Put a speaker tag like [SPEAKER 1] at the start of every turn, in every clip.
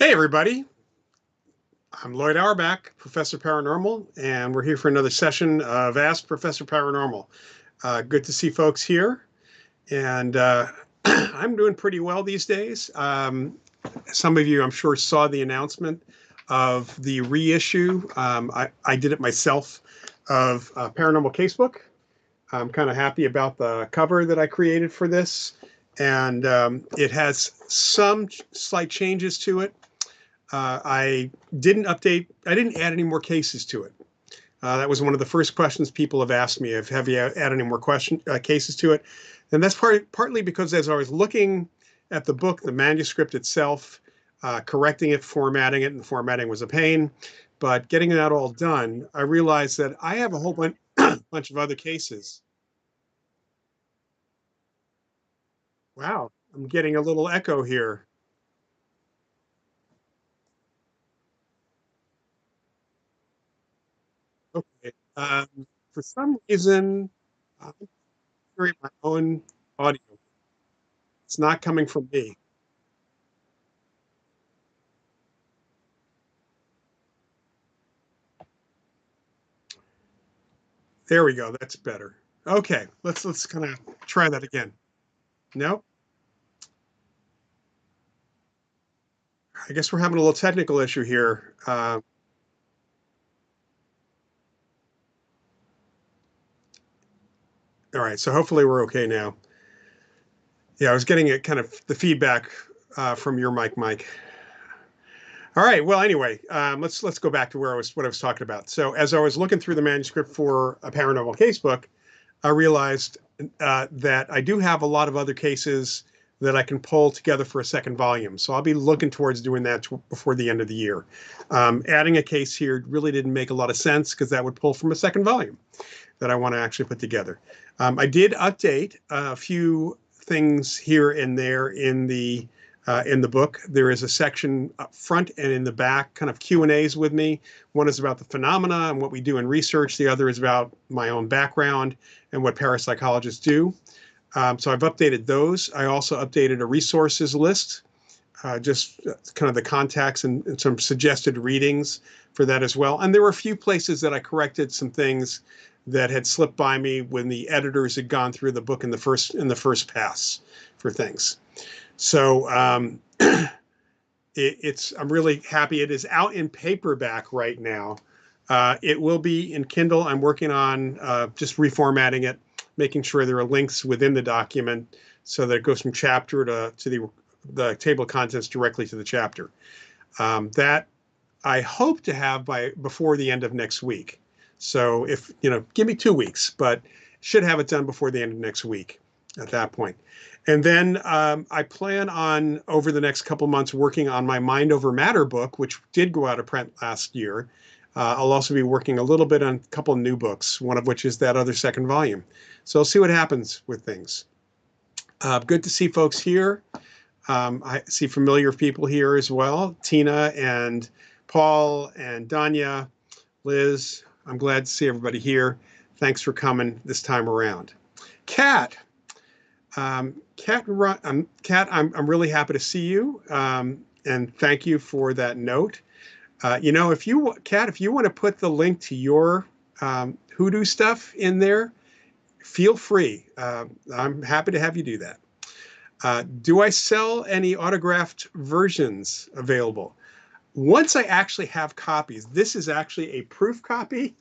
[SPEAKER 1] Hey, everybody. I'm Lloyd Auerbach, Professor Paranormal, and we're here for another session of Ask Professor Paranormal. Good to see folks here, and I'm doing pretty well these days. Some of you, I'm sure, saw the announcement of the reissue. I did it myself of Paranormal Casebook. I'm kind of happy about the cover that I created for this, and it has some slight changes to it. I didn't add any more cases to it. That was one of the first questions people have asked me, have you added any more cases to it? And that's partly because as I was looking at the book, the manuscript itself, correcting it, formatting it, and the formatting was a pain. But getting that all done, I realized that I have a whole bunch of other cases. Wow, I'm getting a little echo here. Okay. For some reason, I'm hearing my own audio. It's not coming from me. There we go. That's better. Okay, let's kind of try that again. No, I guess we're having a little technical issue here. All right, so hopefully we're okay now. Yeah, I was getting it kind of the feedback from your mic, Mike. All right. Well, anyway, let's go back to where what I was talking about. So as I was looking through the manuscript for a paranormal casebook, I realized that I do have a lot of other cases that I can pull together for a second volume. So I'll be looking towards doing that before the end of the year. Adding a case here really didn't make a lot of sense because that would pull from a second volume that I want to actually put together. I did update a few things here and there in the book. There is a section up front and in the back, kind of Q&As with me. One is about the phenomena and what we do in research. The other is about my own background and what parapsychologists do. So I've updated those. I also updated a resources list, just kind of the contacts and some suggested readings for that as well. And there were a few places that I corrected some things that had slipped by me when the editors had gone through the book in the first pass for things. So I'm really happy. It is out in paperback right now. It will be in Kindle. I'm working on just reformatting it, making sure there are links within the document so that it goes from chapter to the table of contents directly to the chapter. That I hope to have before the end of next week. So if, give me 2 weeks, but should have it done before the end of next week at that point. And then I plan on, over the next couple months, working on my Mind Over Matter book, which did go out of print last year. I'll also be working a little bit on a couple of new books, one of which is that other second volume. So I'll see what happens with things. Good to see folks here. I see familiar people here as well. Tina and Paul and Danya, Liz. I'm glad to see everybody here. Thanks for coming this time around. Kat, Kat, I'm really happy to see you, and thank you for that note. Kat, if you want to put the link to your hoodoo stuff in there, feel free. I'm happy to have you do that. Do I sell any autographed versions available? Once I actually have copies, this is actually a proof copy.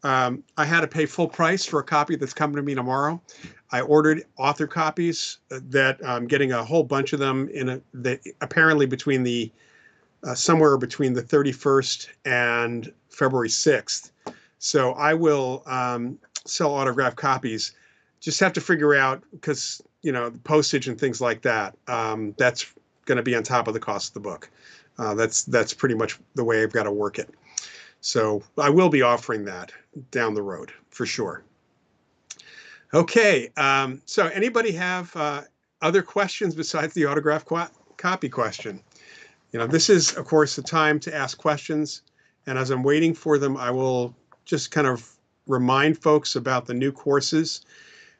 [SPEAKER 1] I had to pay full price for a copy that's coming to me tomorrow. I ordered author copies that I'm getting a whole bunch of them apparently somewhere between the 31st and February 6th. So I will sell autographed copies. Just have to figure out, because the postage and things like that, that's going to be on top of the cost of the book. That's pretty much the way I've got to work it. So I will be offering that down the road for sure. Okay, so anybody have other questions besides the autograph copy question? This is, of course, the time to ask questions. And as I'm waiting for them, I will just kind of remind folks about the new courses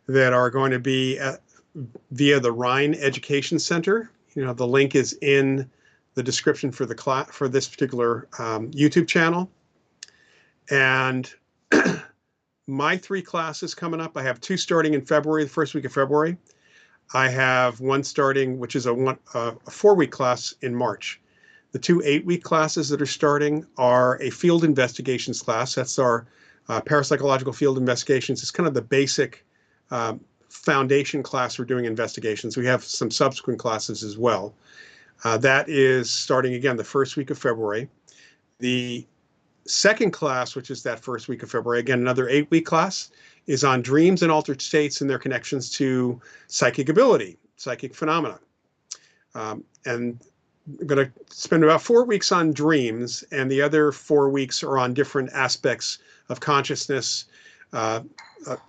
[SPEAKER 1] that are going to be via the Rhine Education Center. The link is in the description for for this particular YouTube channel. And my 3 classes coming up, I have 2 starting in February, the first week of February. I have one starting, which is a 4-week class in March. The 2 8-week classes that are starting are a field investigations class. That's our parapsychological field investigations. It's kind of the basic foundation class for doing investigations. We have some subsequent classes as well. That is starting again the first week of February. The second class, which is that first week of February, again, another 8-week class, is on dreams and altered states and their connections to psychic ability, psychic phenomena. And I'm going to spend about 4 weeks on dreams, and the other 4 weeks are on different aspects of consciousness,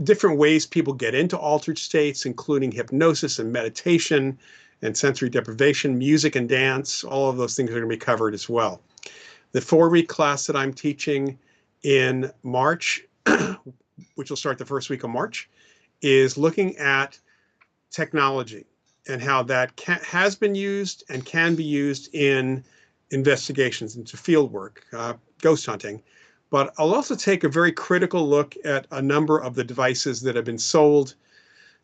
[SPEAKER 1] different ways people get into altered states, including hypnosis and meditation and sensory deprivation, music and dance. All of those things are going to be covered as well. The 4-week class that I'm teaching in March, which will start the first week of March, is looking at technology and how that has been used and can be used in investigations into field work, ghost hunting. But I'll also take a very critical look at a number of the devices that have been sold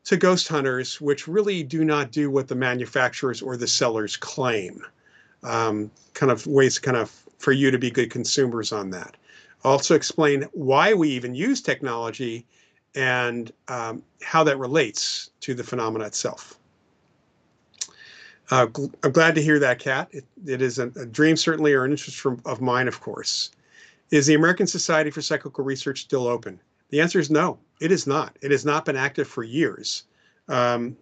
[SPEAKER 1] to ghost hunters, which really do not do what the manufacturers or the sellers claim. Kind of ways kind of for you to be good consumers on that. Also explain why we even use technology and how that relates to the phenomena itself. I'm glad to hear that, Kat. It is a dream, certainly, or an interest of mine, of course. Is the American Society for Psychical Research still open? The answer is no, it is not. It has not been active for years. I'm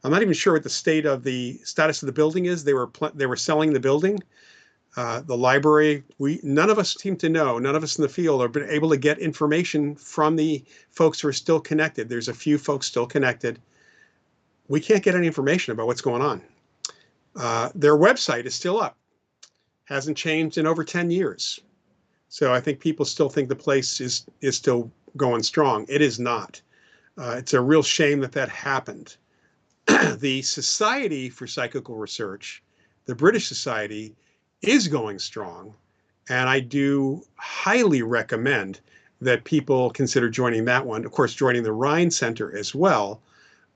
[SPEAKER 1] not even sure what the status of the building is. They were selling the building. The library, none of us seem to know, none of us in the field have been able to get information from the folks who are still connected. There's a few folks still connected. We can't get any information about what's going on. Their website is still up. Hasn't changed in over 10 years. So I think people still think the place is still going strong. It is not. It's a real shame that happened. The Society for Psychical Research, the British Society, is going strong. And I do highly recommend that people consider joining that one. Of course, joining the Rhine Center as well.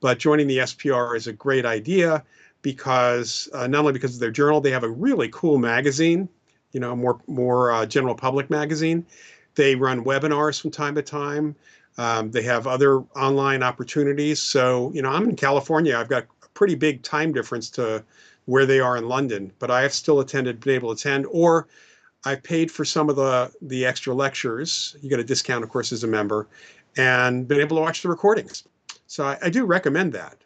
[SPEAKER 1] But joining the SPR is a great idea because not only because of their journal, they have a really cool magazine, more general public magazine. They run webinars from time to time. They have other online opportunities. So, I'm in California. I've got a pretty big time difference to where they are in London, but I have still been able to attend, or I've paid for some of the extra lectures. You get a discount, of course, as a member, and been able to watch the recordings. So I do recommend that.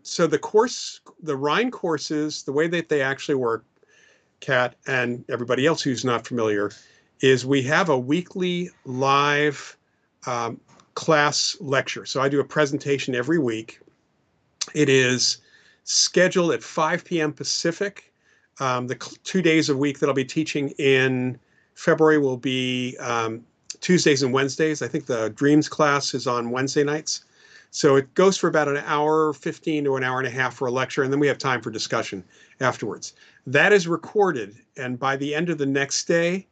[SPEAKER 1] So the Rhine courses, the way that they actually work, Kat, and everybody else who's not familiar, is we have a weekly live class lecture. So I do a presentation every week. It is scheduled at 5 p.m. Pacific. The 2 days a week that I'll be teaching in February will be Tuesdays and Wednesdays. I think the Dreams class is on Wednesday nights. So it goes for about an hour 15 to an hour and a half for a lecture, and then we have time for discussion afterwards. That is recorded, and by the end of the next day,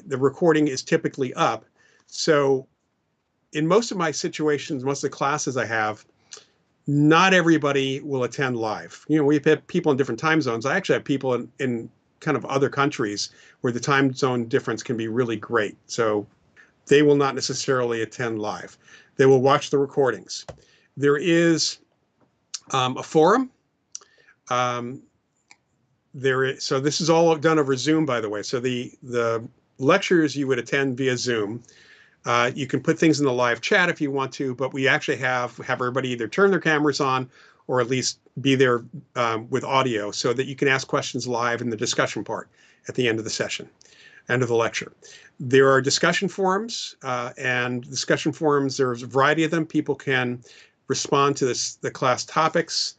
[SPEAKER 1] the recording is typically up. So in most of my situations, most of the classes I have, not everybody will attend live. We've had people in different time zones. I actually have people in kind of other countries where the time zone difference can be really great. So they will not necessarily attend live. They will watch the recordings. There is a forum. So this is all done over Zoom, by the way. So the lectures you would attend via Zoom. You can put things in the live chat if you want to, but we actually have everybody either turn their cameras on or at least be there with audio so that you can ask questions live in the discussion part at the end of the session, end of the lecture. There are discussion forums, and discussion forums, there's a variety of them. People can respond to the class topics.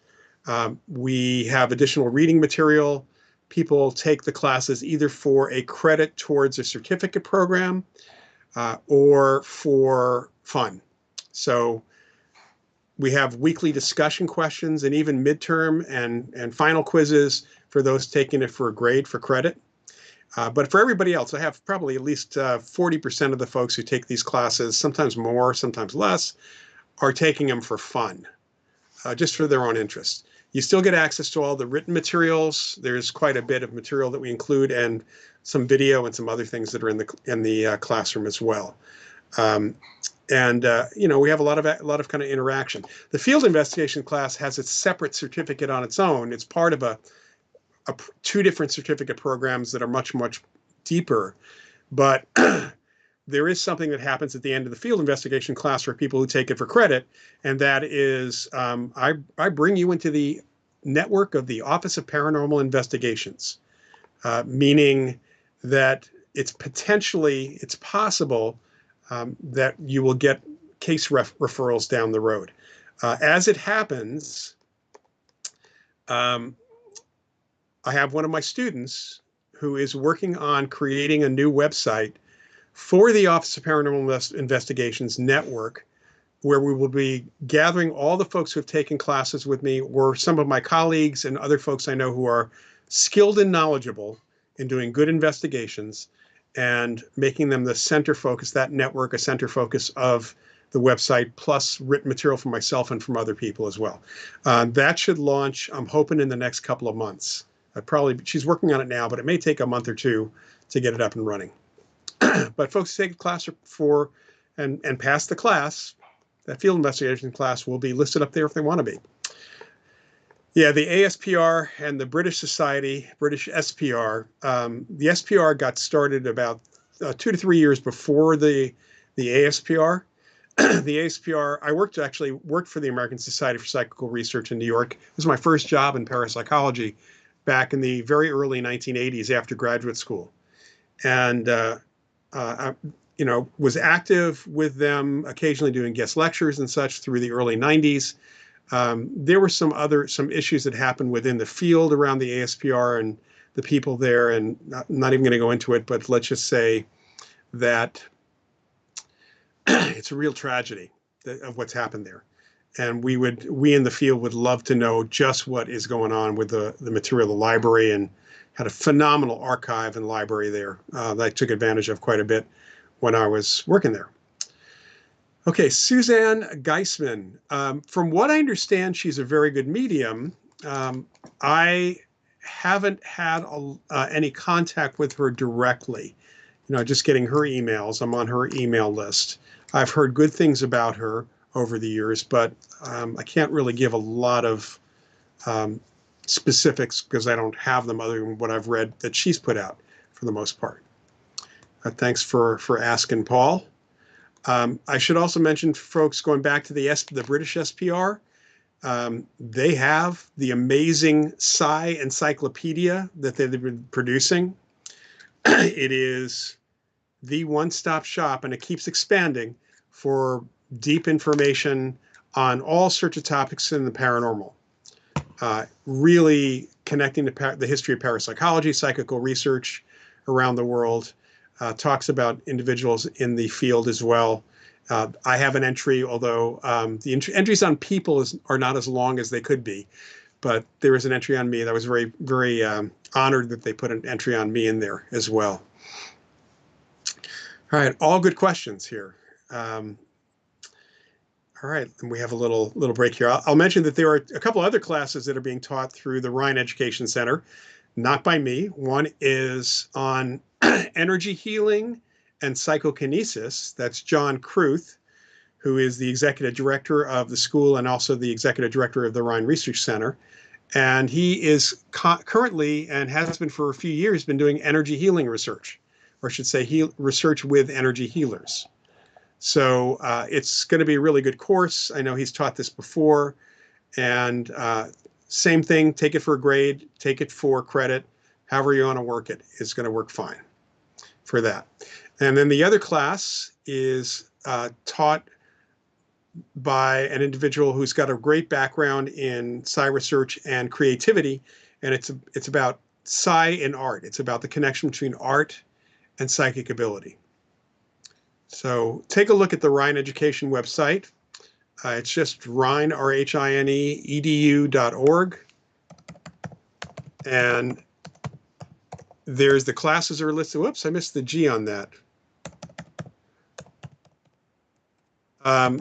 [SPEAKER 1] We have additional reading material. People take the classes either for a credit towards a certificate program, or for fun. So we have weekly discussion questions and even midterm and final quizzes for those taking it for a grade for credit. But for everybody else, I have probably at least 40% of the folks who take these classes, sometimes more, sometimes less, are taking them for fun, just for their own interest. You still get access to all the written materials. There's quite a bit of material that we include, and some video and some other things that are in the classroom as well. We have a lot of kind of interaction. The field investigation class has its separate certificate on its own. It's part of two different certificate programs that are much, much deeper. But there is something that happens at the end of the field investigation class for people who take it for credit, and that is I bring you into the network of the Office of Paranormal Investigations, meaning that it's possible that you will get case referrals down the road. As it happens, I have one of my students who is working on creating a new website for the Office of Paranormal Investigations network, where we will be gathering all the folks who have taken classes with me, or some of my colleagues and other folks I know who are skilled and knowledgeable in doing good investigations, and making them the center focus, that network, a center focus of the website, plus written material from myself and from other people as well. That should launch, I'm hoping, in the next couple of months. She's working on it now, but it may take a month or two to get it up and running. But folks who take a class and pass the class, that field investigation class, will be listed up there if they want to be. Yeah, the ASPR and the British Society, British SPR. The SPR got started about 2 to 3 years before the ASPR. The ASPR, I actually worked for the American Society for Psychical Research in New York. It was my first job in parapsychology back in the very early 1980s after graduate school. And, I, was active with them, occasionally doing guest lectures and such through the early 90s. There were some issues that happened within the field around the ASPR and the people there, and not even going to go into it, but let's just say that it's a real tragedy of what's happened there. And we in the field would love to know just what is going on with the material, the library, and had a phenomenal archive and library there that I took advantage of quite a bit when I was working there. Okay, Suzanne Geisman. From what I understand, she's a very good medium. I haven't had any contact with her directly. Just getting her emails. I'm on her email list. I've heard good things about her over the years, but I can't really give a lot of specifics because I don't have them other than what I've read that she's put out for the most part. Thanks for asking, Paul. I should also mention, folks, going back to the British SPR, they have the amazing Psi Encyclopedia that they've been producing. It is the one-stop shop, and it keeps expanding for deep information on all sorts of topics in the paranormal. Really connecting to the history of parapsychology, psychical research around the world. Talks about individuals in the field as well. I have an entry, although the entries on people are not as long as they could be, but there is an entry on me that I was very, very honored that they put an entry on me in there as well. All right, all good questions here. All right, and we have a little break here. I'll mention that there are a couple other classes that are being taught through the Rhine Education Center, not by me. One is on energy healing and psychokinesis. That's John Kruth, who is the executive director of the school and also the executive director of the Rhine Research Center. And he is currently, and has been for a few years, been doing energy healing research, or I should say research with energy healers. So it's going to be a really good course. I know he's taught this before. And same thing, take it for a grade, take it for credit, however you want to work it, it's going to work fine for that. And then the other class is taught by an individual who's got a great background in psi research and creativity, and it's about psi and art. It's about the connection between art and psychic ability. So take a look at the Rhine Education website. It's just Rhine, R-H-I-N-E, edu.org. And there's the classes are listed. Whoops, I missed the G on that.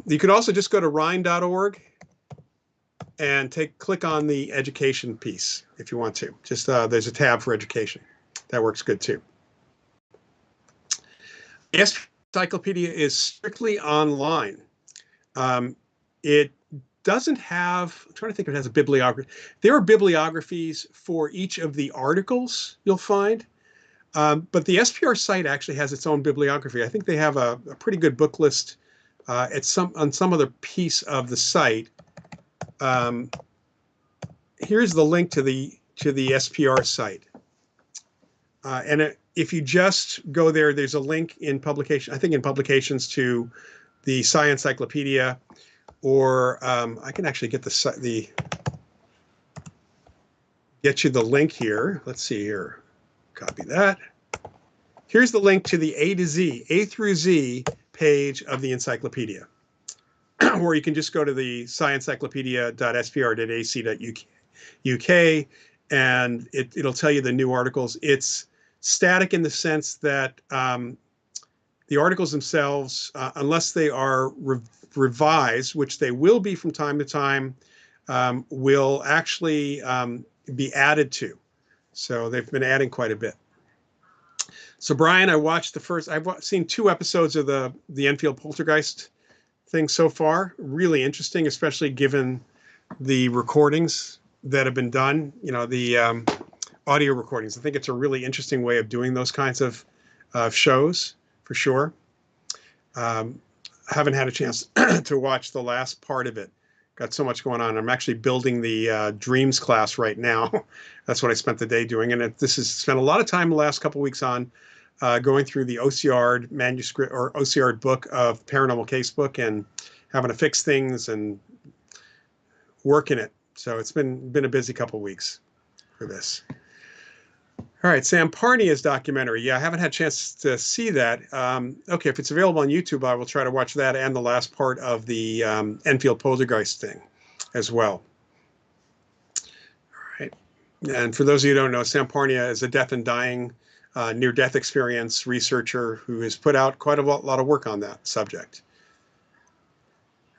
[SPEAKER 1] You could also just go to rhine.org and click on the education piece if you want to. Just there's a tab for education. That works good too. The encyclopedia is strictly online. It doesn't have, I'm trying to think if it has a bibliography. There are bibliographies for each of the articles you'll find, but the SPR site actually has its own bibliography. I think they have a pretty good book list on some other piece of the site. Here's the link to the SPR site. And if you just go there, there's a link in publication, I think in publications, to the Psi Encyclopedia, or I can actually get get you the link here. Let's see here. Copy that. here's the link to the A through Z page of the encyclopedia, where you can just go to the sciencyclopedia.spr.ac.uk, and it'll tell you the new articles. It's static in the sense that the articles themselves, unless they are revised, which they will be from time to time, will actually be added to. So they've been adding quite a bit. So Brian, I've seen 2 episodes of the Enfield Poltergeist thing so far. Really interesting, especially given the recordings that have been done, the audio recordings. I think it's a really interesting way of doing those kinds of shows, for sure. Haven't had a chance to watch the last part of it. Got so much going on. I'm actually building the Dreams class right now. That's what I spent the day doing. And this has spent a lot of time the last couple of weeks on going through the OCR manuscript or OCR book of Paranormal Casebook and having to fix things and work in it. So it's been a busy couple of weeks for this. All right, Sam Parnia's documentary. Yeah, I haven't had a chance to see that. Okay, if it's available on YouTube, I will try to watch that and the last part of the Enfield Poltergeist thing as well. All right. And for those of you who don't know, Sam Parnia is a death and dying near-death experience researcher who has put out quite a lot of work on that subject.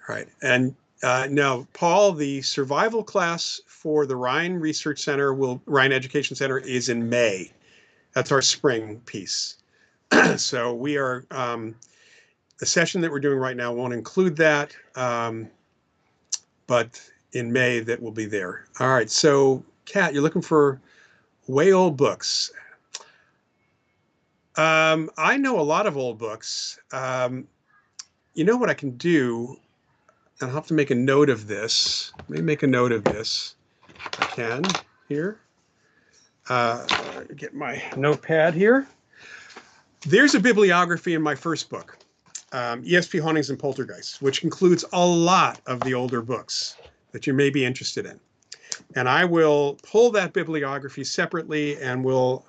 [SPEAKER 1] All right. And now, Paul, the survival class for the Ryan Ryan Education Center is in May. That's our spring piece. So we are, the session that we're doing right now won't include that, but in May that will be there. All right. So, Kat, you're looking for way old books. I know a lot of old books. You know what I can do? I'll have to make a note of this. Let me make a note of this. I can here. Get my notepad here. There's a bibliography in my first book, ESP Hauntings and Poltergeists, which includes a lot of the older books that you may be interested in. And I will pull that bibliography separately and will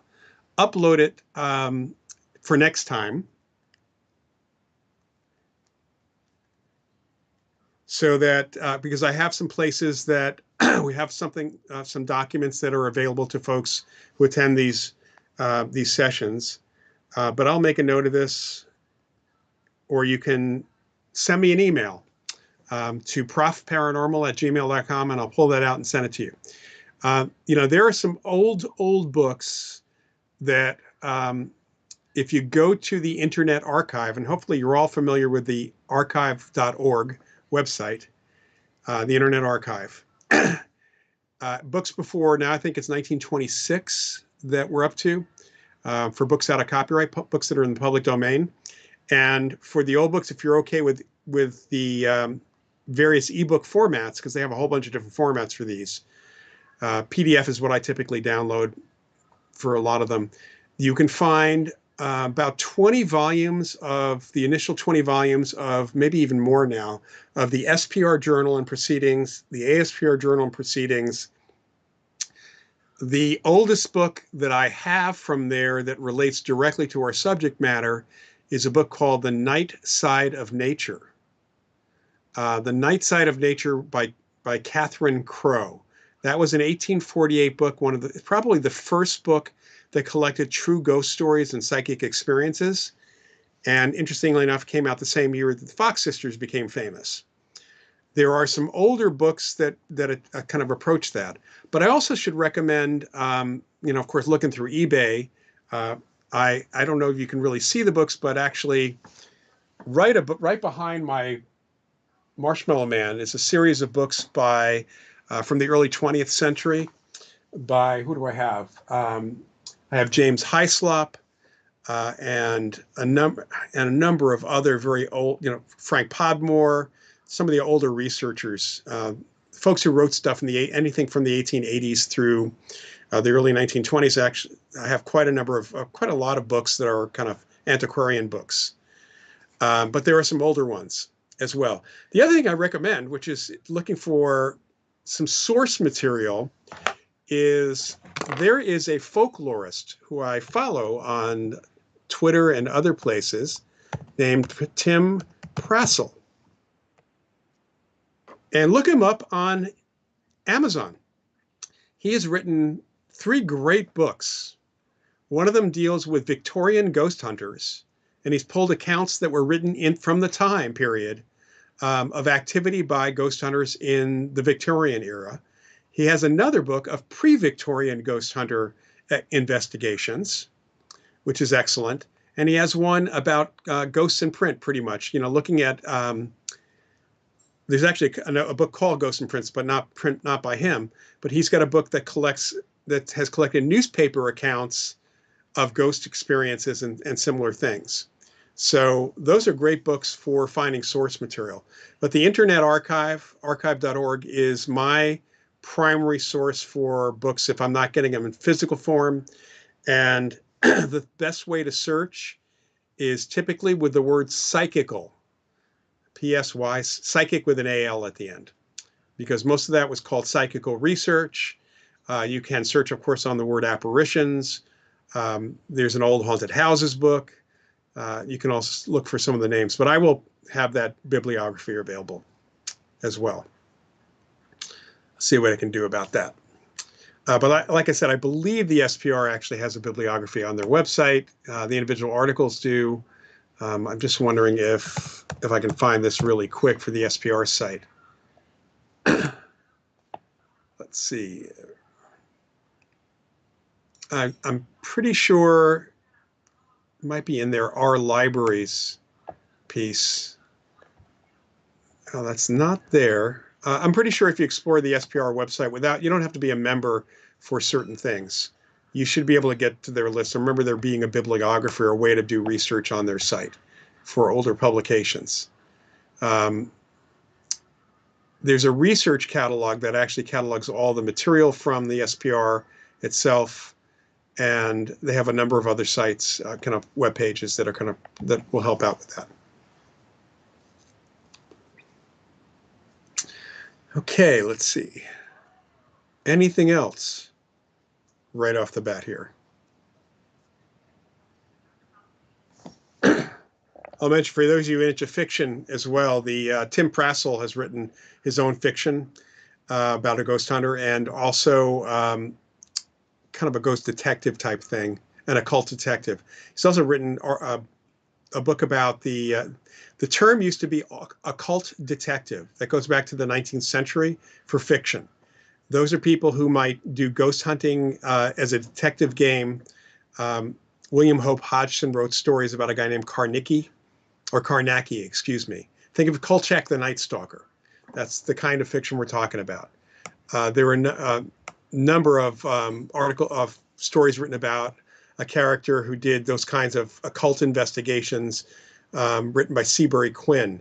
[SPEAKER 1] upload it for next time, so that because I have some places that we have some documents that are available to folks who attend these sessions. But I'll make a note of this, or you can send me an email to profparanormal@gmail.com, and I'll pull that out and send it to you. There are some old books that if you go to the Internet Archive, and hopefully you're all familiar with the archive.org website, the Internet Archive. Books before, now I think it's 1926 that we're up to, for books out of copyright, books that are in the public domain. And for the old books, if you're okay with the various ebook formats, because they have a whole bunch of different formats for these. PDF is what I typically download for a lot of them. You can find about 20 volumes of the initial 20 volumes of, maybe even more now, of the SPR Journal and Proceedings, the ASPR Journal and Proceedings. The oldest book that I have from there that relates directly to our subject matter is a book called The Night Side of Nature. The Night Side of Nature by Catherine Crowe. That was an 1848 book, probably the first book that collected true ghost stories and psychic experiences. And interestingly enough, came out the same year that the Fox sisters became famous. There are some older books that kind of approach that. But I also should recommend, of course, looking through eBay. I don't know if you can really see the books, but actually right behind my Marshmallow Man is a series of books by from the early 20th century by, who do I have? I have James Hyslop and a number of other very old, Frank Podmore, some of the older researchers, folks who wrote stuff in anything from the 1880s through the early 1920s. Actually, I have quite a lot of books that are kind of antiquarian books, but there are some older ones as well. The other thing I recommend, which is looking for some source material, is there is a folklorist who I follow on Twitter and other places, named Tim Prassel. And look him up on Amazon. He has written 3 great books. One of them deals with Victorian ghost hunters, and he's pulled accounts that were written in from the time period of activity by ghost hunters in the Victorian era. He has another book of pre-Victorian ghost hunter investigations, which is excellent. And he has one about ghosts in print, pretty much, looking at there's actually a book called Ghosts and Prints, but not by him. But he's got a book that has collected newspaper accounts of ghost experiences and similar things. So those are great books for finding source material. But the Internet Archive, archive.org, is my primary source for books if I'm not getting them in physical form. And the best way to search is typically with the word psychical. PSY, psychic with an AL at the end, because most of that was called psychical research. You can search, of course, on the word apparitions. There's an old haunted houses book. You can also look for some of the names, but I will have that bibliography available as well. See what I can do about that. But like I said, I believe the SPR actually has a bibliography on their website. The individual articles do. I'm just wondering if I can find this really quick for the SPR site. Let's see. I'm pretty sure it might be in their Our Libraries piece. Oh, that's not there. I'm pretty sure if you explore the SPR website you don't have to be a member for certain things. You should be able to get to their list. Remember there being a bibliographer, a way to do research on their site for older publications. There's a research catalog that actually catalogs all the material from the SPR itself, and they have a number of other sites, kind of web pages that will help out with that. Okay, let's see. Anything else right off the bat here? I'll mention for those of you into fiction as well, the Tim Prassel has written his own fiction about a ghost hunter, and also kind of a ghost detective type thing, an occult detective. He's also written a book about the term used to be occult detective. That goes back to the 19th century for fiction. Those are people who might do ghost hunting as a detective game. William Hope Hodgson wrote stories about a guy named Carnacki, excuse me. Think of Kolchak the Night Stalker. That's the kind of fiction we're talking about. There were a number of stories written about a character who did those kinds of occult investigations, written by Seabury Quinn.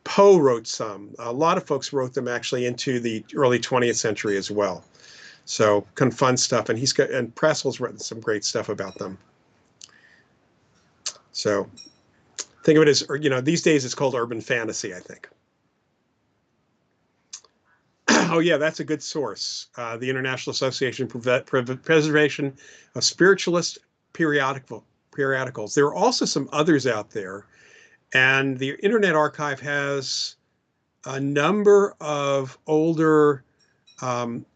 [SPEAKER 1] Poe wrote some. A lot of folks wrote them actually into the early 20th century as well. So kind of fun stuff, and Prassel's written some great stuff about them. So think of it as, these days it's called urban fantasy, I think. Oh yeah, that's a good source. The International Association for Preservation of Spiritualist Periodicals. There are also some others out there, and the Internet Archive has a number of older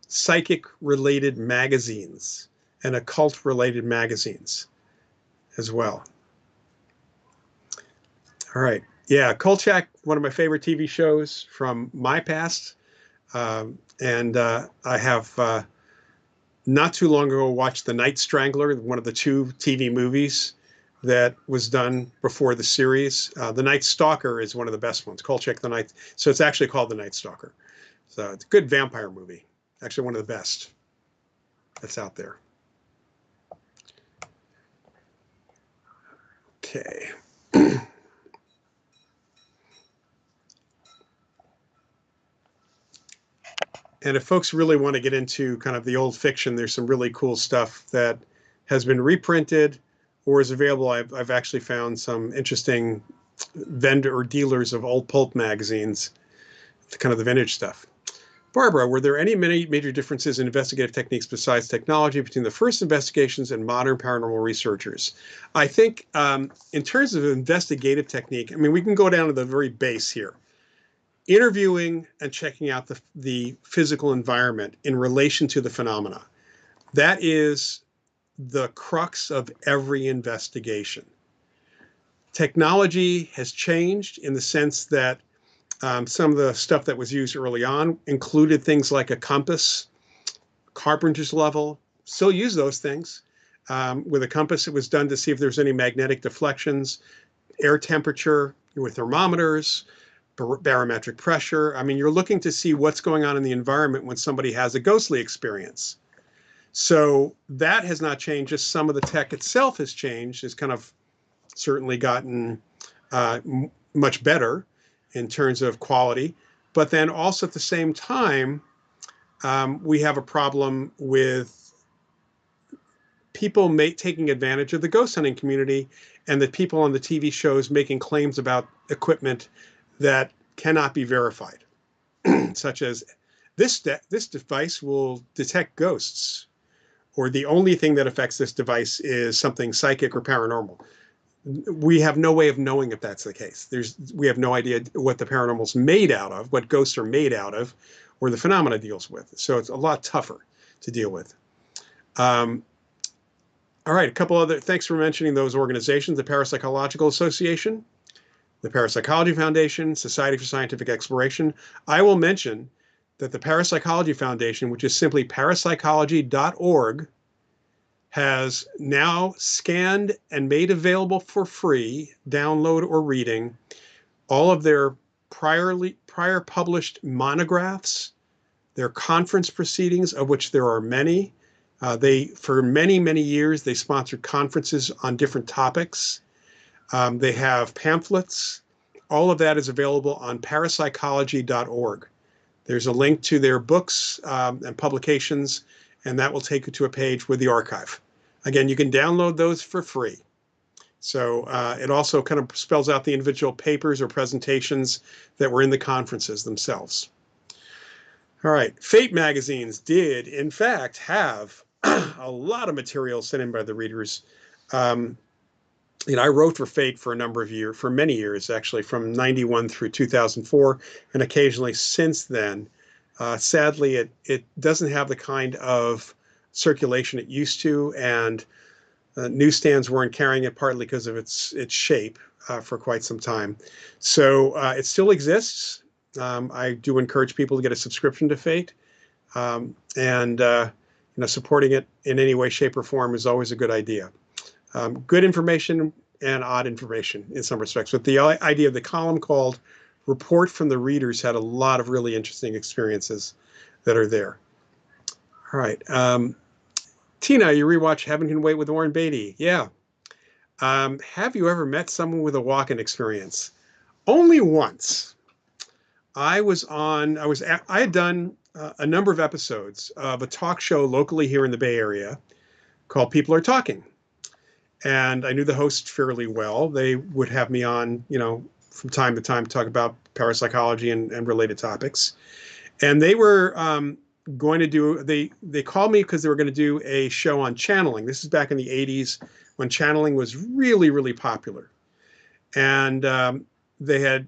[SPEAKER 1] psychic-related magazines and occult-related magazines as well. All right. Yeah, Kolchak, one of my favorite TV shows from my past. And I have not too long ago watched The Night Strangler, one of the 2 TV movies that was done before the series. The Night Stalker is one of the best ones. Kolchak the Night. So it's actually called The Night Stalker. So it's a good vampire movie. Actually one of the best that's out there. Okay. And if folks really want to get into kind of the old fiction, there's some really cool stuff that has been reprinted or is available. I've actually found some interesting vendor or dealers of old pulp magazines, kind of the vintage stuff. Barbara, were there any major differences in investigative techniques besides technology between the first investigations and modern paranormal researchers? I think in terms of investigative technique, I mean, we can go down to the very base here. Interviewing and checking out the physical environment in relation to the phenomena. That is the crux of every investigation. Technology has changed in the sense that some of the stuff that was used early on included things like a compass, carpenter's level, still use those things. With a compass, it was done to see if there's any magnetic deflections, air temperature with thermometers, barometric pressure. I mean, you're looking to see what's going on in the environment when somebody has a ghostly experience. So that has not changed. Just some of the tech itself has changed. It's kind of certainly gotten much better in terms of quality. But then also at the same time, we have a problem with people taking advantage of the ghost hunting community and the people on the TV shows making claims about equipment that cannot be verified, such as this device will detect ghosts, or the only thing that affects this device is something psychic or paranormal. We have no way of knowing if that's the case. We have no idea what the paranormal's made out of, what ghosts are made out of, or the phenomena deals with. So it's a lot tougher to deal with. All right, a couple other, thanks for mentioning those organizations, the Parapsychological Association, the Parapsychology Foundation, Society for Scientific Exploration. I will mention that the Parapsychology Foundation, which is simply parapsychology.org, has now scanned and made available for free, download or reading, all of their prior published monographs, their conference proceedings, of which there are many. For many years, they sponsored conferences on different topics. They have pamphlets. All of that is available on parapsychology.org. There's a link to their books and publications, and that will take you to a page with the archive. Again, you can download those for free. So it also kind of spells out the individual papers or presentations that were in the conferences themselves. All right, Fate magazines did, in fact, have a lot of material sent in by the readers. I wrote for Fate for a number of years, for many years, actually, from 91 through 2004, and occasionally since then. Sadly, it doesn't have the kind of circulation it used to, and newsstands weren't carrying it, partly because of its shape for quite some time. So it still exists. I do encourage people to get a subscription to Fate, and supporting it in any way, shape, or form is always a good idea. Good information and odd information in some respects. But the idea of the column called Report from the Readers had a lot of really interesting experiences that are there. All right. Tina, you rewatch Heaven Can Wait with Warren Beatty. Yeah. Have you ever met someone with a walk-in experience? Only once. I had done a number of episodes of a talk show locally here in the Bay Area called People Are Talking. And I knew the host fairly well. They would have me on, from time to time to talk about parapsychology and related topics. And they were going to do, they called me because they were going to do a show on channeling. This is back in the 80s when channeling was really, really popular. And they had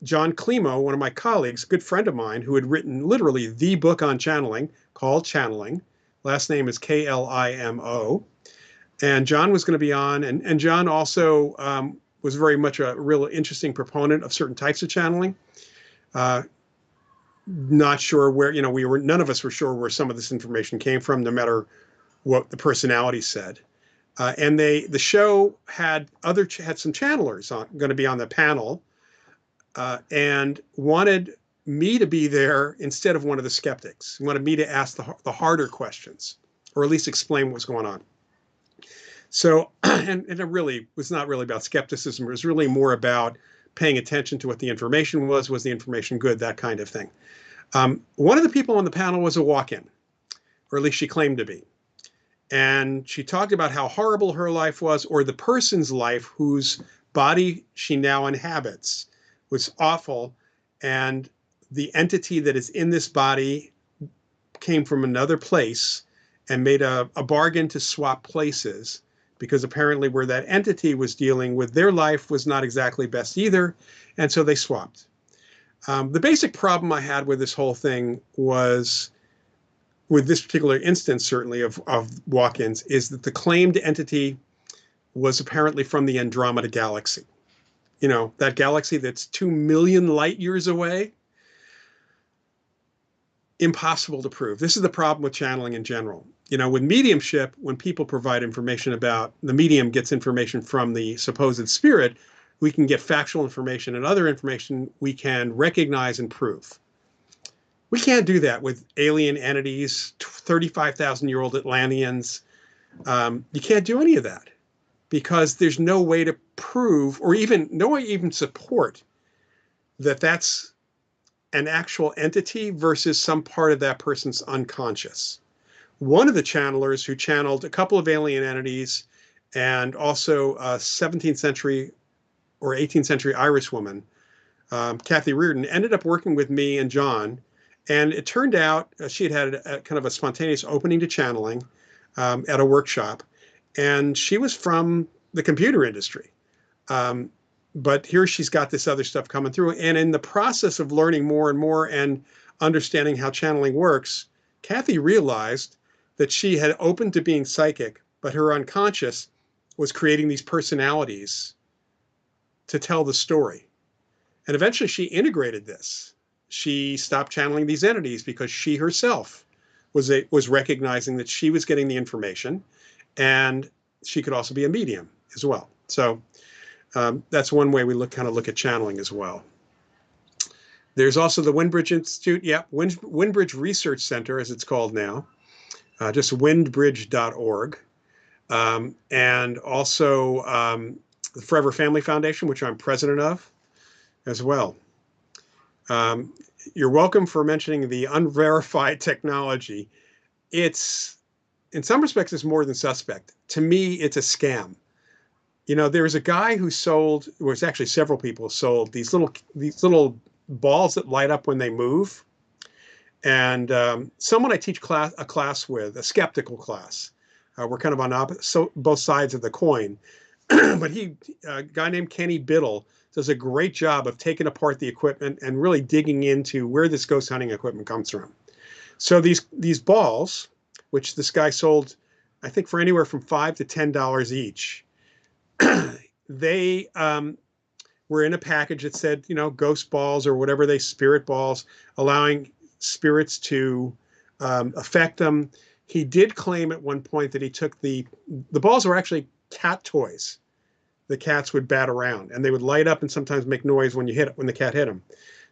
[SPEAKER 1] John Klimo, one of my colleagues, a good friend of mine, who had written literally the book on channeling called Channeling. Last name is Klimo. And John was going to be on. And John also was very much a real interesting proponent of certain types of channeling. Not sure where, none of us were sure where some of this information came from, no matter what the personality said. And the show had some channelers going to be on the panel, and wanted me to be there instead of one of the skeptics. Wanted me to ask the harder questions, or at least explain what was going on. So, and it really was not really about skepticism. It was really more about paying attention to what the information was. Was the information good? That kind of thing. One of the people on the panel was a walk-in, or at least she claimed to be. And she talked about how horrible her life was, or the person's life whose body she now inhabits was awful. And the entity that is in this body came from another place and made a bargain to swap places, because apparently where that entity was dealing with their life was not exactly best either. And so they swapped. The basic problem I had with this whole thing was, with this particular instance, certainly of walk-ins, is that the claimed entity was apparently from the Andromeda galaxy. You know, that galaxy that's 2 million light years away. Impossible to prove. This is the problem with channeling in general. You know, with mediumship, when people provide information about, the medium gets information from the supposed spirit, we can get factual information, and other information we can recognize and prove. We can't do that with alien entities, 35,000-year-old Atlanteans. You can't do any of that, because there's no way to prove, or even no way to even support, that that's an actual entity versus some part of that person's unconscious. One of the channelers who channeled a couple of alien entities, and also a 17th century or 18th century Irish woman, Kathy Reardon, ended up working with me and John. And it turned out she had a kind of a spontaneous opening to channeling at a workshop. And she was from the computer industry. But here she's got this other stuff coming through. And in the process of learning more and more and understanding how channeling works, Kathy realized that she had opened to being psychic, but her unconscious was creating these personalities to tell the story. And eventually she integrated this. She stopped channeling these entities because she herself was recognizing that she was getting the information, and she could also be a medium as well. So that's one way we kind of look at channeling as well. There's also the Windbridge Institute. Yeah, Windbridge Research Center, as it's called now, just windbridge.org. And also the Forever Family Foundation, which I'm president of as well. You're welcome for mentioning the unverified technology. It's, in some respects, it's more than suspect. To me, it's a scam. You know, there's a guy who sold, well, it's actually several people sold these little balls that light up when they move. And someone I teach a class with, a skeptical class, we're kind of on both sides of the coin. But a guy named Kenny Biddle does a great job of taking apart the equipment and really digging into where this ghost hunting equipment comes from. So these balls, which this guy sold, I think, for anywhere from $5 to $10 each, they were in a package that said, you know, ghost balls or whatever spirit balls, allowing spirits to affect them. He did claim at one point that he took the balls were actually cat toys. The cats would bat around and they would light up and sometimes make noise when the cat hit them.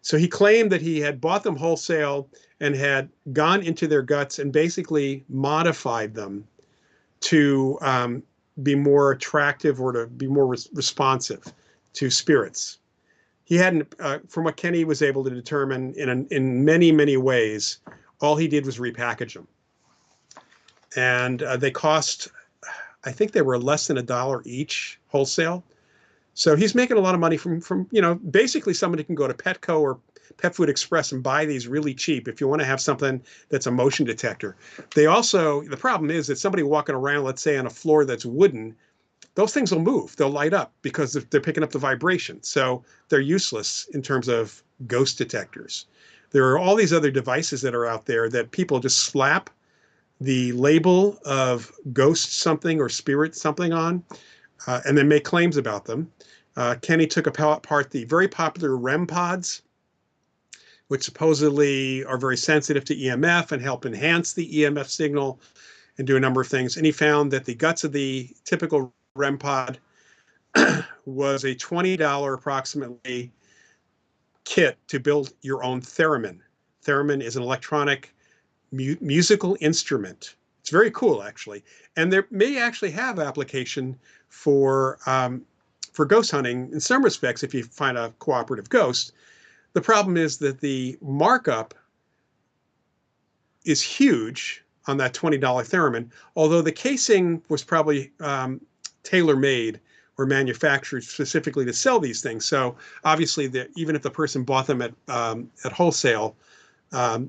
[SPEAKER 1] So he claimed that he had bought them wholesale and had gone into their guts and basically modified them to be more attractive or to be more responsive to spirits. He hadn't, from what Kenny was able to determine in many, many ways, all he did was repackage them. And they cost, I think they were less than $1 each wholesale. So he's making a lot of money from you know, basically somebody can go to Petco or Pet Food Express and buy these really cheap if you want to have something that's a motion detector. They also, the problem is that somebody walking around, let's say on a floor that's wooden, those things will move. They'll light up because they're picking up the vibration. So they're useless in terms of ghost detectors. There are all these other devices that are out there that people just slap the label of ghost something or spirit something on, and then make claims about them. Kenny took apart the very popular REM pods, which supposedly are very sensitive to EMF and help enhance the EMF signal and do a number of things. And he found that the guts of the typical REM pod was a $20 approximately kit to build your own theremin. Theremin is an electronic musical instrument. It's very cool, actually. And there may actually have application for ghost hunting in some respects if you find a cooperative ghost. The problem is that the markup is huge on that $20 theremin, although the casing was probably tailor-made or manufactured specifically to sell these things. So obviously, even if the person bought them at wholesale,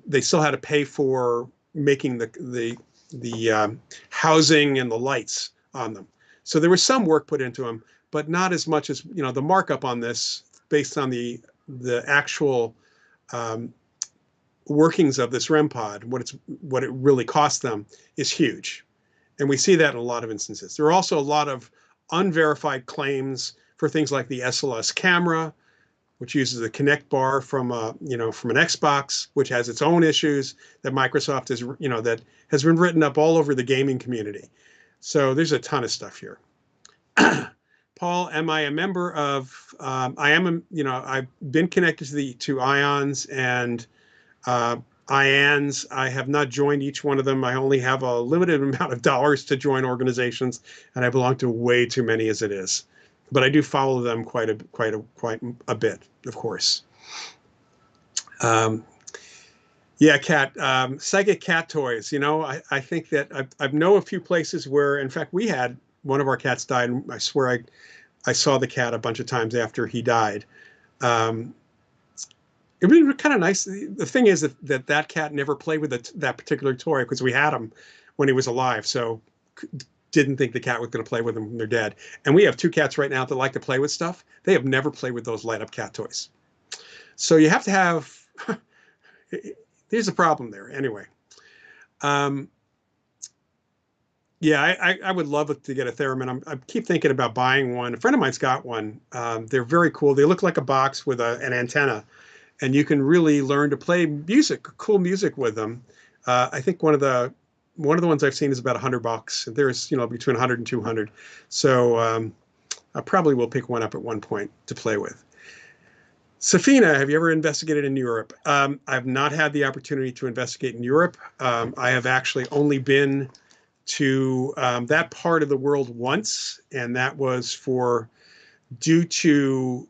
[SPEAKER 1] they still had to pay for making the housing and the lights on them. So there was some work put into them, but not as much as, you know, the markup on this based on the actual workings of this REM pod, what it really cost them is huge. And we see that in a lot of instances. There are also a lot of unverified claims for things like the SLS camera, which uses a Connect bar from from an Xbox, which has its own issues that Microsoft has, that has been written up all over the gaming community. So there's a ton of stuff here. Paul, am I a member of? I am. I've been connected to IONS and IANS. I have not joined each one of them. I only have a limited amount of dollars to join organizations, and I belong to way too many as it is. But I do follow them quite a bit, of course. Yeah, cat psychic cat toys. I think that I know a few places where, in fact, we had one of our cats died, and I swear I saw the cat a bunch of times after he died. It would be kind of nice. The thing is that cat never played with that particular toy because we had him when he was alive, so didn't think the cat was going to play with them when they're dead. And we have two cats right now that like to play with stuff. They have never played with those light up cat toys. So you have to have. There's a problem there. Anyway. Yeah, I would love to get a theremin. I keep thinking about buying one. A friend of mine's got one. They're very cool. They look like a box with an antenna, and you can really learn to play cool music with them. I think one of the ones I've seen is about $100. There's between 100 and 200. So I probably will pick one up at one point to play with. Safina, have you ever investigated in Europe? I've not had the opportunity to investigate in Europe. I have actually only been to that part of the world once, and that was due to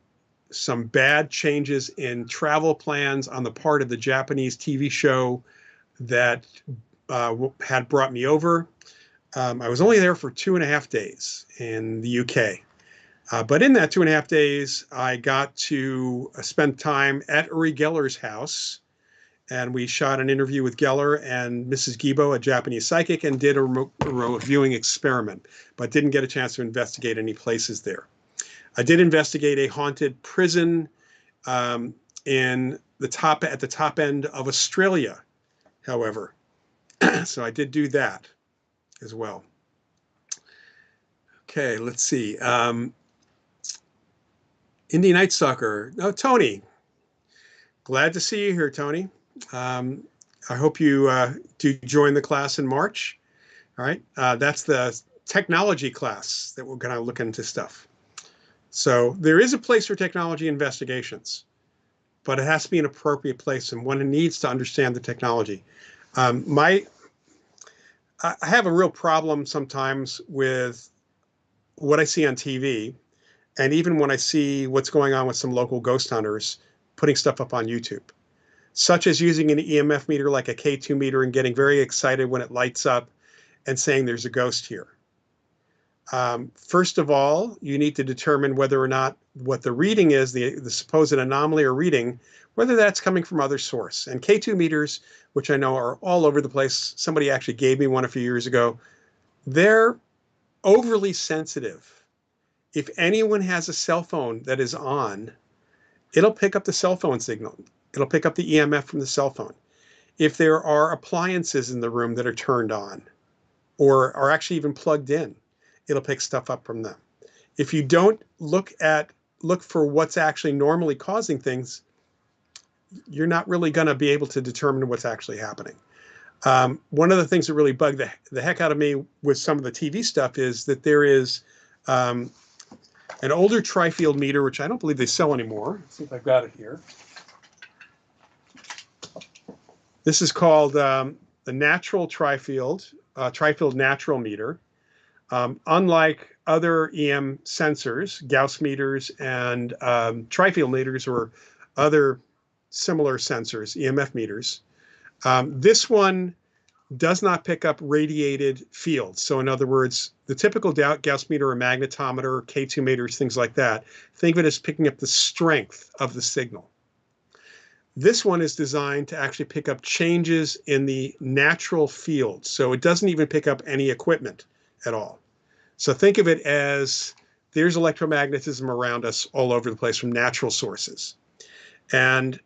[SPEAKER 1] some bad changes in travel plans on the part of the Japanese TV show that had brought me over. I was only there for 2.5 days in the UK. But in that 2.5 days, I got to spend time at Uri Geller's house, and we shot an interview with Geller and Mrs. Gibo, a Japanese psychic, and did a remote viewing experiment, but didn't get a chance to investigate any places there. I did investigate a haunted prison at the top end of Australia, however. So I did do that as well. Okay, let's see. Indy Night Stalker. Oh, Tony. Glad to see you here, Tony. I hope you do join the class in March. All right. That's the technology class that we're going to look into stuff. So there is a place for technology investigations, but it has to be an appropriate place, and one needs to understand the technology. I have a real problem sometimes with what I see on TV, and even when I see what's going on with some local ghost hunters putting stuff up on YouTube, such as using an EMF meter like a K2 meter and getting very excited when it lights up and saying there's a ghost here. First of all, you need to determine whether or not what the reading is, the supposed anomaly or reading, whether that's coming from other source. And K2 meters, which I know are all over the place, somebody actually gave me one a few years ago, they're overly sensitive. If anyone has a cell phone that is on, it'll pick up the cell phone signal. It'll pick up the EMF from the cell phone. If there are appliances in the room that are turned on or are actually even plugged in, it'll pick stuff up from them. If you don't look for what's actually normally causing things, you're not really going to be able to determine what's actually happening. One of the things that really bugged the heck out of me with some of the TV stuff is that there is an older tri-field meter, which I don't believe they sell anymore. Let's see if I've got it here. This is called the natural tri-field natural meter. Unlike other EM sensors, Gauss meters and tri-field meters or other similar sensors, EMF meters, this one does not pick up radiated fields. So in other words, the typical Gauss meter or magnetometer, K2 meters, things like that, think of it as picking up the strength of the signal. This one is designed to actually pick up changes in the natural field. So it doesn't even pick up any equipment at all. So think of it as there's electromagnetism around us all over the place from natural sources. And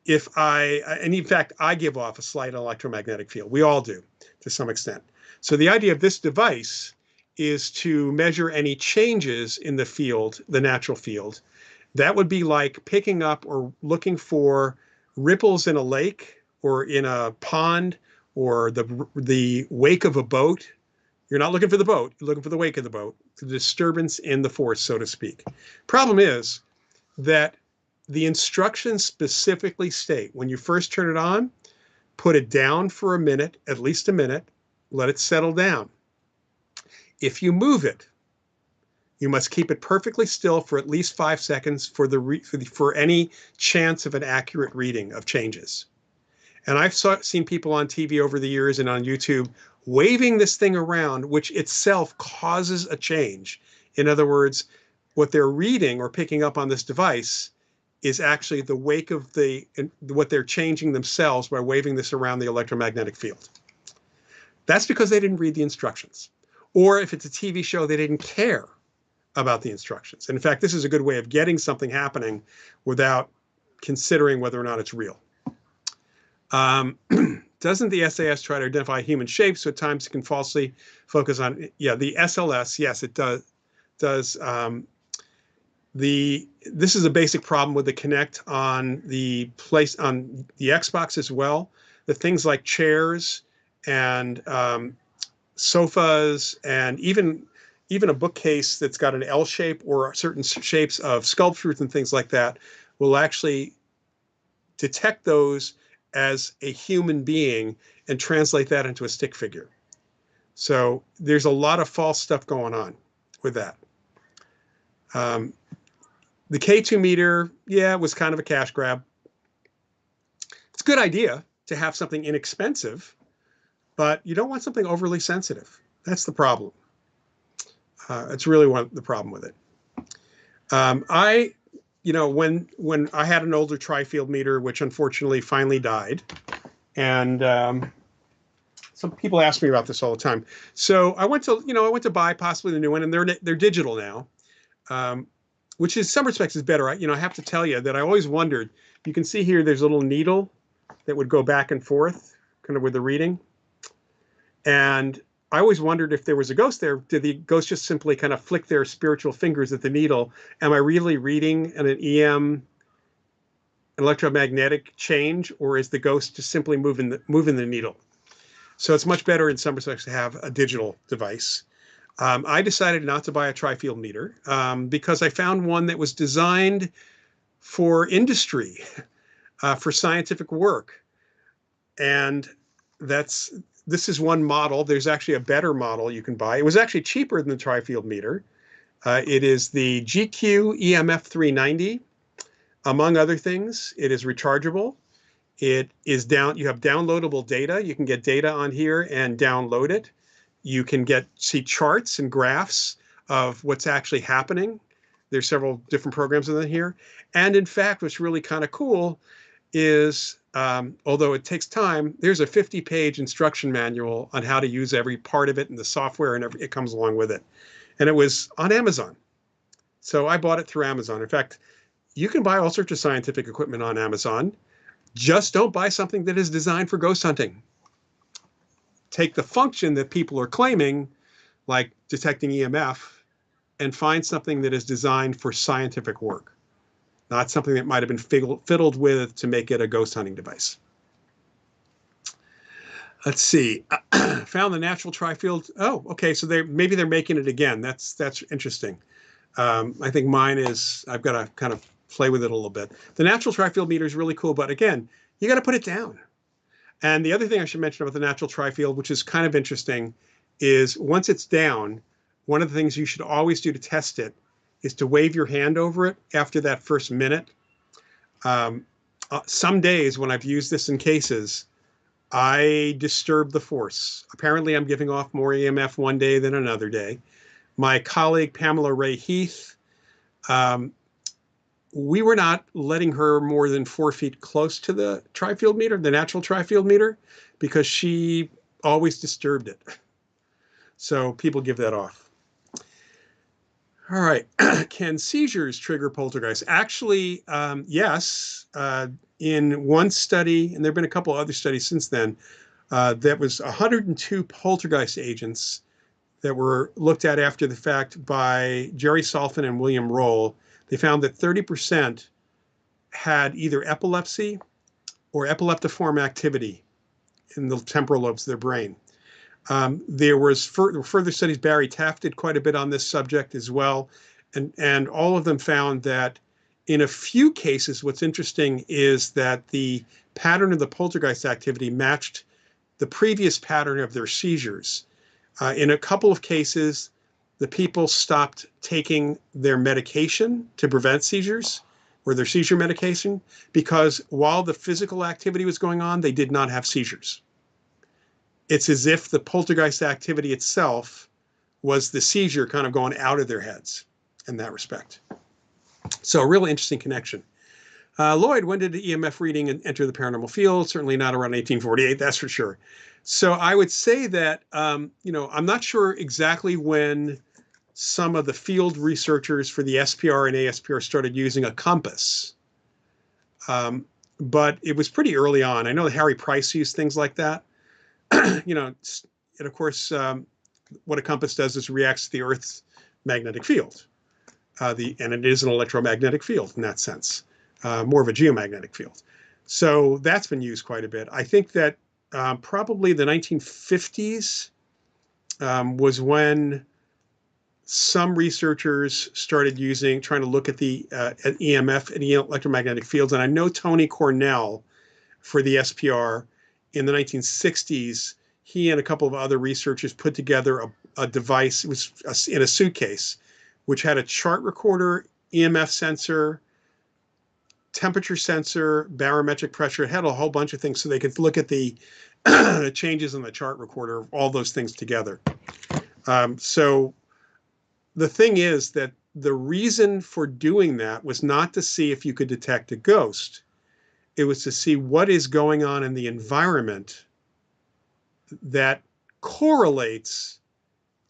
[SPEAKER 1] and in fact, I give off a slight electromagnetic field. We all do to some extent. So the idea of this device is to measure any changes in the field, the natural field. That would be like picking up or looking for ripples in a lake or in a pond or the wake of a boat. You're not looking for the boat, you're looking for the wake of the boat, the disturbance in the force, so to speak. Problem is that the instructions specifically state when you first turn it on, put it down for a minute, at least a minute, let it settle down. If you move it, you must keep it perfectly still for at least 5 seconds for any chance of an accurate reading of changes. And I've seen people on TV over the years and on YouTube waving this thing around, which itself causes a change. In other words, what they're reading or picking up on this device is actually the wake of what they're changing themselves by waving this around the electromagnetic field. That's because they didn't read the instructions. Or if it's a TV show, they didn't care about the instructions. And in fact, this is a good way of getting something happening without considering whether or not it's real. Doesn't the SAS try to identify human shapes? So at times it can falsely focus on, the SLS, yes, it does. This is a basic problem with the Kinect on the Xbox as well. The things like chairs and sofas and even a bookcase that's got an L shape or certain shapes of sculptures and things like that will actually detect those as a human being and translate that into a stick figure. So there's a lot of false stuff going on with that. The K2 meter, was kind of a cash grab. It's a good idea to have something inexpensive, but you don't want something overly sensitive. That's the problem. It's really the problem with it. When I had an older tri-field meter, which unfortunately finally died, and some people ask me about this all the time. So I went to buy possibly the new one, and they're digital now, which in some respects is better. I have to tell you that I always wondered. You can see here, there's a little needle that would go back and forth, kind of with the reading, and I always wondered if there was a ghost there. Did the ghost just simply kind of flick their spiritual fingers at the needle? Am I really reading an EM, an electromagnetic change, or is the ghost just simply moving the needle? So it's much better in some respects to have a digital device. I decided not to buy a tri-field meter because I found one that was designed for industry, for scientific work, and this is one model. There's actually a better model you can buy. It was actually cheaper than the tri-field meter. It is the GQ EMF 390. Among other things, it is rechargeable. It is you have downloadable data. You can get data on here and download it. You can see charts and graphs of what's actually happening. There's several different programs in here. And in fact, what's really kind of cool is, although it takes time, there's a 50-page instruction manual on how to use every part of it and the software and it comes along with it. And it was on Amazon. So I bought it through Amazon. In fact, you can buy all sorts of scientific equipment on Amazon. Just don't buy something that is designed for ghost hunting. Take the function that people are claiming, like detecting EMF, and find something that is designed for scientific work. Not something that might have been fiddled with to make it a ghost hunting device. Let's see. Found the natural tri-field. Oh, okay. So maybe they're making it again. That's interesting. I think mine is. I've got to kind of play with it a little bit. The natural tri-field meter is really cool, but again, you got to put it down. And the other thing I should mention about the natural tri-field, which is kind of interesting, is once it's down, one of the things you should always do to test it is to wave your hand over it after that first minute. Some days when I've used this in cases, I disturb the force. Apparently, I'm giving off more EMF one day than another day. My colleague, Pamela Ray Heath, we were not letting her more than 4 feet close to the tri-field meter, the natural tri-field meter, because she always disturbed it. So people give that off. All right. Can seizures trigger poltergeist? Actually, yes. In one study, and there have been a couple other studies since then, that was 102 poltergeist agents that were looked at after the fact by Jerry Salfin and William Roll. They found that 30% had either epilepsy or epileptiform activity in the temporal lobes of their brain. There was further studies. Barry Taft did quite a bit on this subject as well. And all of them found that in a few cases, what's interesting is that the pattern of the poltergeist activity matched the previous pattern of their seizures. In a couple of cases, the people stopped taking their medication to prevent seizures, or their seizure medication, because while the physical activity was going on, they did not have seizures. It's as if the poltergeist activity itself was the seizure kind of going out of their heads in that respect. So a really interesting connection. Lloyd, when did the EMF reading enter the paranormal field? Certainly not around 1848, that's for sure. So I would say that, I'm not sure exactly when some of the field researchers for the SPR and ASPR started using a compass. But it was pretty early on. I know Harry Price used things like that. And of course, what a compass does is reacts to the Earth's magnetic field. And it is an electromagnetic field in that sense, more of a geomagnetic field. So that's been used quite a bit. I think that probably the 1950s was when some researchers started trying to look at the at EMF and electromagnetic fields. And I know Tony Cornell for the SPR in the 1960s, he and a couple of other researchers put together a device. It was in a suitcase, which had a chart recorder, EMF sensor, temperature sensor, barometric pressure. It had a whole bunch of things so they could look at the changes in the chart recorder, all those things together. So the thing is that the reason for doing that was not to see if you could detect a ghost. It was to see what is going on in the environment that correlates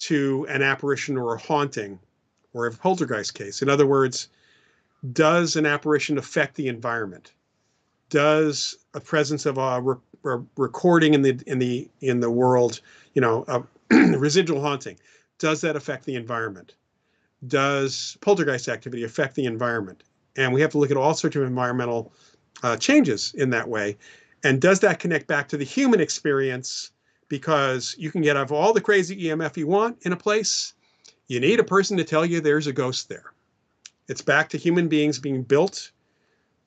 [SPEAKER 1] to an apparition or a haunting or a poltergeist case. In other words, does an apparition affect the environment? Does a presence of a recording in the world, residual haunting, does that affect the environment? Does poltergeist activity affect the environment? And we have to look at all sorts of environmental changes in that way. And does that connect back to the human experience? Because you can get all the crazy EMF you want in a place. You need a person to tell you there's a ghost there. It's back to human beings being built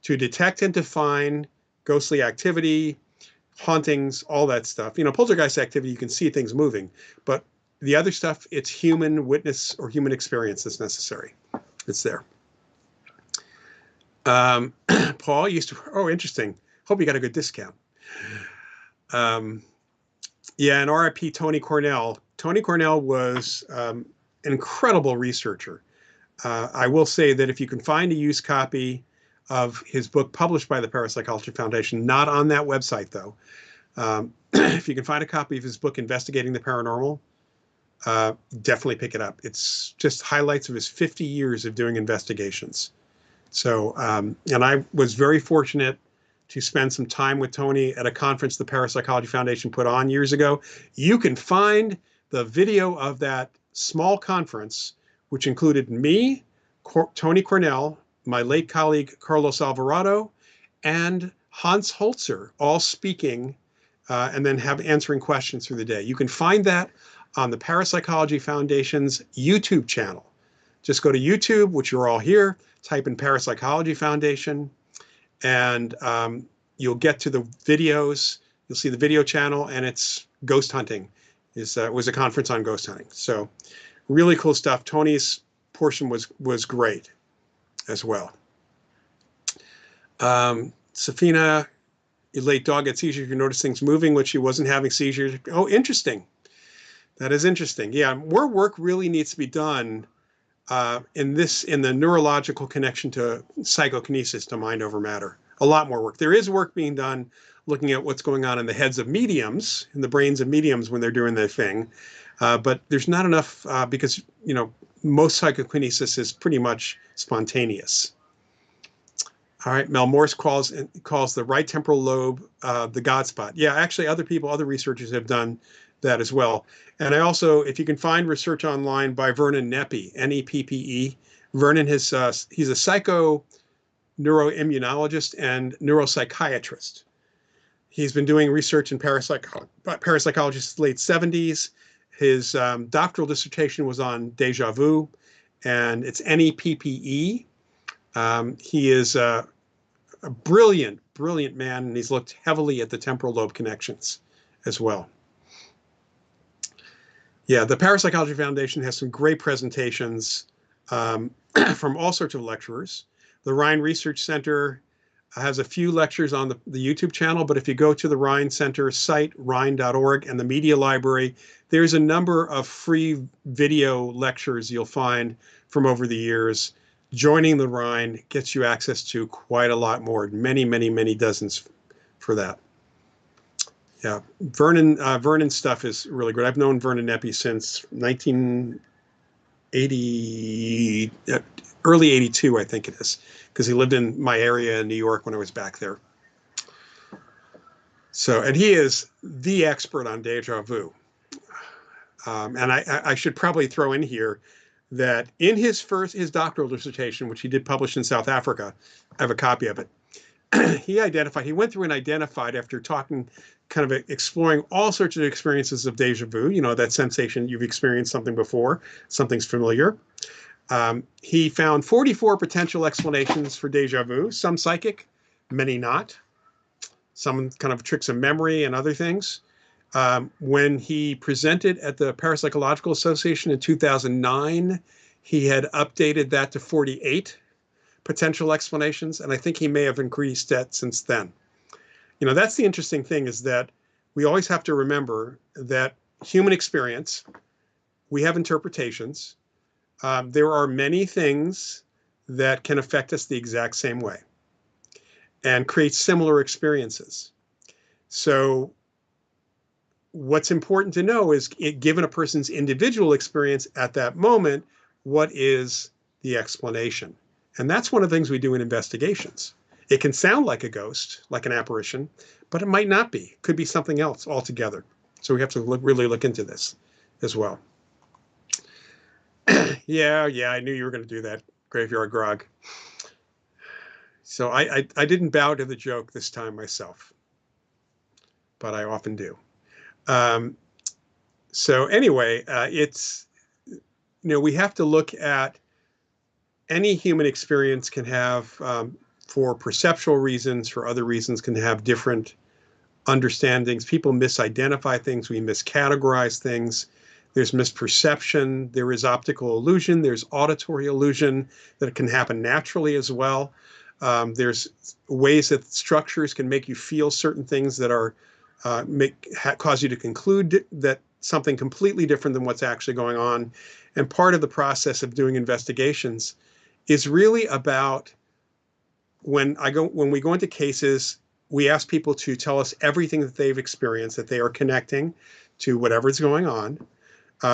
[SPEAKER 1] to detect and define ghostly activity, hauntings, all that stuff. Poltergeist activity, you can see things moving, but the other stuff, it's human witness or human experience that's necessary. It's there. Paul used to, interesting. Hope you got a good discount. Yeah, and RIP Tony Cornell. Tony Cornell was an incredible researcher. I will say that if you can find a used copy of his book published by the Parapsychology Foundation, not on that website though, if you can find a copy of his book, Investigating the Paranormal, definitely pick it up. It's just highlights of his 50 years of doing investigations. So, and I was very fortunate to spend some time with Tony at a conference the Parapsychology Foundation put on years ago. You can find the video of that small conference, which included me, Tony Cornell, my late colleague Carlos Alvarado, and Hans Holzer, all speaking and then answering questions through the day. You can find that on the Parapsychology Foundation's YouTube channel. Just go to YouTube, which you're all here, type in Parapsychology Foundation, and you'll get to the videos. You'll see the video channel, and it's ghost hunting. It was a conference on ghost hunting. So really cool stuff. Tony's portion was great as well. Safina Your late dog had seizures. You notice things moving when she wasn't having seizures. Oh, interesting. That is interesting. Yeah, more work really needs to be done in the neurological connection to psychokinesis, to mind over matter. A lot more work. There is work being done looking at what's going on in the heads of mediums, in the brains of mediums when they're doing their thing. But there's not enough because, most psychokinesis is pretty much spontaneous. All right, Mel Morse calls the right temporal lobe the God spot. Yeah, actually, other researchers have done that as well. And I also, if you can find research online by Vernon Neppe, N-E-P-P-E. Vernon he's a psychoneuroimmunologist and neuropsychiatrist. He's been doing research in parapsychology since the late 70s. His doctoral dissertation was on deja vu, and it's NEPPE. He is a brilliant man, and he's looked heavily at the temporal lobe connections as well. Yeah, the Parapsychology Foundation has some great presentations from all sorts of lecturers. The Rhine Research Center has a few lectures on the YouTube channel, but if you go to the Rhine Center site, rhine.org, and the media library, there's a number of free video lectures you'll find from over the years. Joining the Rhine gets you access to quite a lot more, many dozens for that. Yeah, Vernon's stuff is really good. I've known Vernon Neppe since 1980, early 82, I think it is, because he lived in my area in New York when I was back there. So, and he is the expert on deja vu. And I should probably throw in here that in his doctoral dissertation, which he did publish in South Africa, I have a copy of it. He went through and identified, after talking, kind of exploring all sorts of experiences of deja vu, that sensation you've experienced something before, something's familiar. He found 44 potential explanations for deja vu, some psychic, many not, some kind of tricks of memory and other things. When he presented at the Parapsychological Association in 2009, he had updated that to 48 potential explanations, and I think he may have increased that since then. That's the interesting thing, is that we always have to remember that human experience, we have interpretations. There are many things that can affect us the exact same way and create similar experiences. So what's important to know is, given a person's individual experience at that moment, what is the explanation? And that's one of the things we do in investigations. It can sound like a ghost, like an apparition, but it might not be. It could be something else altogether. So we have to really look into this as well. Yeah, I knew you were going to do that, Graveyard Grog. So I didn't bow to the joke this time myself, but I often do. So anyway, we have to look at any human experience can have, for perceptual reasons, for other reasons, can have different understandings. People misidentify things. We miscategorize things. There's misperception. There is optical illusion. There's auditory illusion that can happen naturally as well. There's ways that structures can make you feel certain things that are cause you to conclude that something completely different than what's actually going on. And part of the process of doing investigations is really about, when we go into cases, we ask people to tell us everything that they've experienced, that they are connecting to whatever's going on.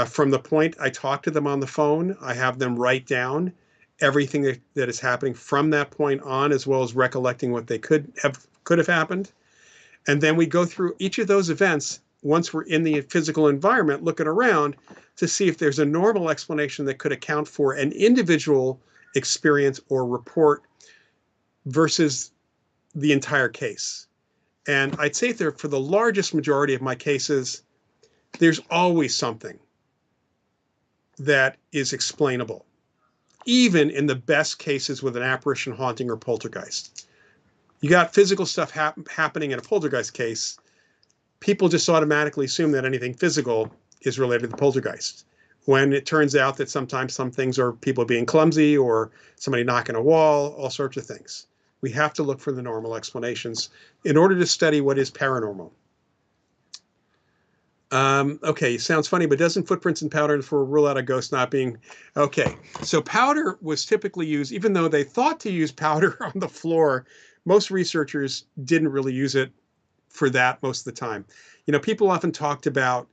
[SPEAKER 1] From the point I talk to them on the phone, I have them write down everything that is happening from that point on, as well as recollecting what they could have happened. And then we go through each of those events once we're in the physical environment, looking around to see if there's a normal explanation that could account for an individual experience or report versus the entire case. And I'd say that for the largest majority of my cases, there's always something that is explainable, even in the best cases with an apparition, haunting, or poltergeist. You got physical stuff happening in a poltergeist case, people just automatically assume that anything physical is related to the poltergeist, when it turns out that sometimes some things are people being clumsy or somebody knocking a wall, all sorts of things. We have to look for the normal explanations in order to study what is paranormal. Okay, sounds funny, but doesn't footprints and powder for rule out a ghost not being okay? So powder was typically used, even though they thought to use powder on the floor. Most researchers didn't really use it for that most of the time. You know, people often talked about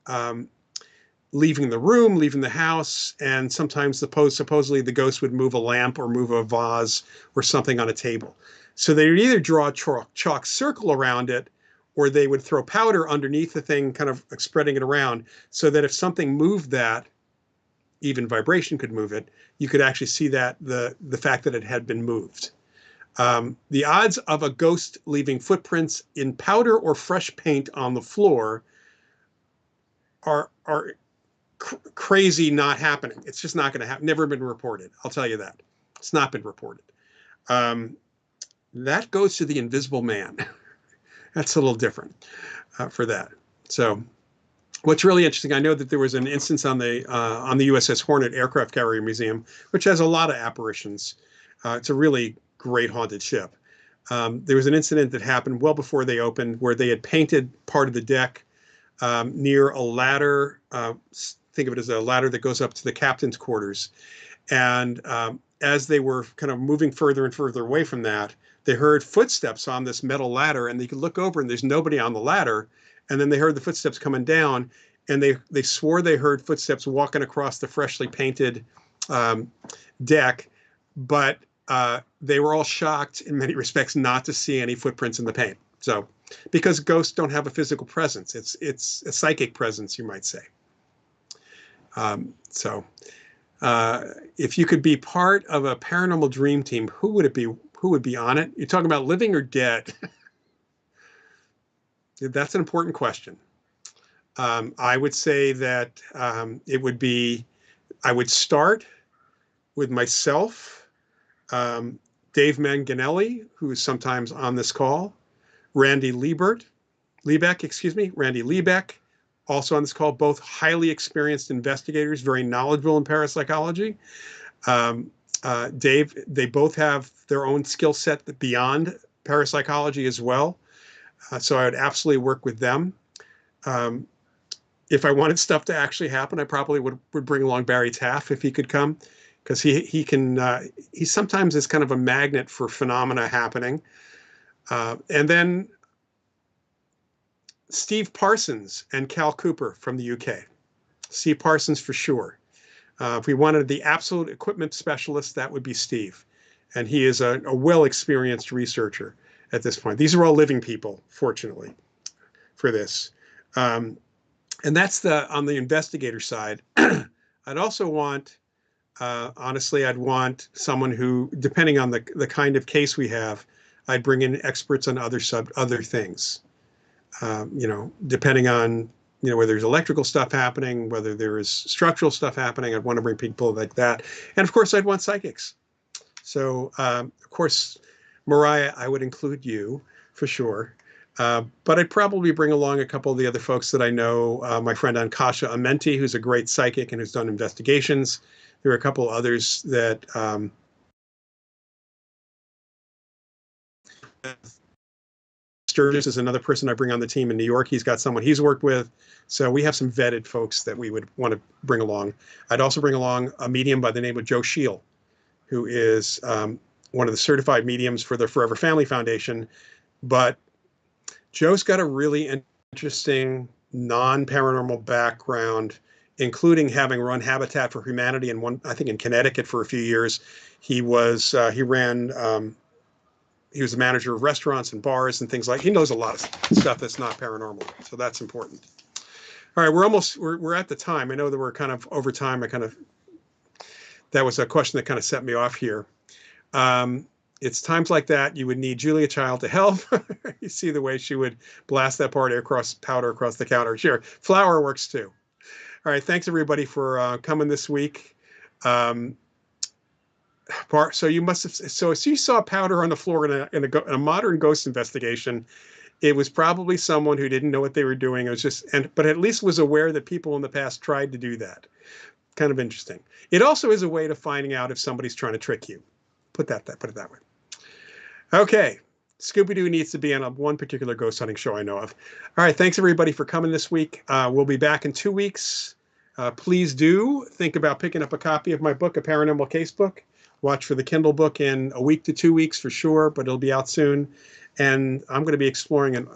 [SPEAKER 1] leaving the room, leaving the house, and sometimes supposedly the ghost would move a lamp or move a vase or something on a table. So they would either draw a chalk circle around it, or they would throw powder underneath the thing, kind of spreading it around, so that if something moved that, even vibration could move it, you could actually see that the fact that it had been moved. The odds of a ghost leaving footprints in powder or fresh paint on the floor are crazy not happening. It's just not going to happen. Never been reported. I'll tell you that. It's not been reported. That goes to the invisible man. That's a little different for that. So what's really interesting, I know that there was an instance on the USS Hornet Aircraft Carrier Museum, which has a lot of apparitions. It's a really great haunted ship. There was an incident that happened well before they opened where they had painted part of the deck near a ladder. Think of it as a ladder that goes up to the captain's quarters. And as they were kind of moving further and further away from that, they heard footsteps on this metal ladder, and they could look over and there's nobody on the ladder. And then they heard the footsteps coming down, and they swore they heard footsteps walking across the freshly painted deck. But they were all shocked in many respects not to see any footprints in the paint. So, because ghosts don't have a physical presence, it's a psychic presence, you might say. If you could be part of a paranormal dream team, who would it be? Who would be on it? You're talking about living or dead? That's an important question. I would say that it would be, I would start with myself, Dave Manganelli, who is sometimes on this call, Randy Liebeck, also on this call, both highly experienced investigators, very knowledgeable in parapsychology. Dave, they both have their own skill set beyond parapsychology as well. So I would absolutely work with them. If I wanted stuff to actually happen, I probably would bring along Barry Taff if he could come, because he sometimes is kind of a magnet for phenomena happening. And then Steve Parsons and Cal Cooper from the UK. Steve Parsons for sure. If we wanted the absolute equipment specialist, that would be Steve. And he is a well-experienced researcher at this point. These are all living people, fortunately, for this. And that's on the investigator side. I'd also want, honestly, I'd want someone who, depending on the kind of case we have, I'd bring in experts on other things. Depending on, whether there's electrical stuff happening, whether there is structural stuff happening, I'd want to bring people like that. And of course, I'd want psychics. So, of course, Mariah, I would include you for sure. But I'd probably bring along a couple of the other folks that I know. My friend Ankasha Amenti, who's a great psychic and who's done investigations. There are a couple others that Sturgis is another person I bring on the team in New York. He's got someone he's worked with. So we have some vetted folks that we would want to bring along. I'd also bring along a medium by the name of Joe Scheel, who is one of the certified mediums for the Forever Family Foundation. But Joe's got a really interesting non-paranormal background, including having run Habitat for Humanity in in Connecticut for a few years. He was the manager of restaurants and bars and things he knows a lot of stuff that's not paranormal. So that's important. All right, we're at the time. I know that we're kind of over time. That was a question that kind of set me off here. It's times like that you would need Julia Child to help. You see the way she would blast that powder across the counter. Sure, flour works too. All right, thanks everybody for coming this week. So you must have. So if you saw powder on the floor in a modern ghost investigation, it was probably someone who didn't know what they were doing. It was just, but at least was aware that people in the past tried to do that. Kind of interesting. It also is a way to finding out if somebody's trying to trick you. Put it that way. Okay. Scooby-Doo needs to be on one particular ghost hunting show I know of. All right. Thanks, everybody, for coming this week. We'll be back in 2 weeks. Please do think about picking up a copy of my book, A Paranormal Casebook. Watch for the Kindle book in a week to 2 weeks for sure, but it'll be out soon. And I'm going to be exploring an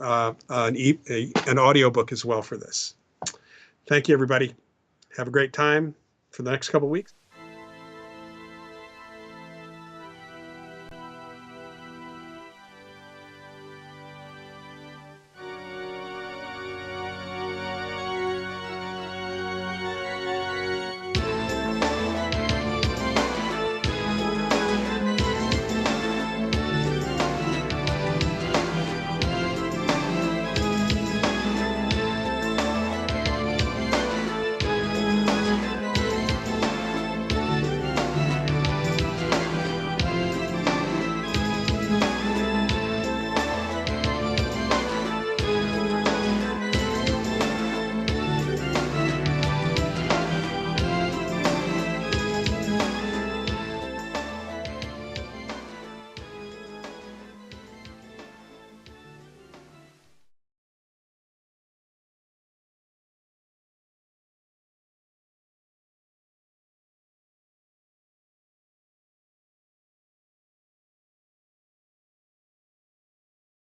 [SPEAKER 1] audio book as well for this. Thank you, everybody. Have a great time for the next couple of weeks.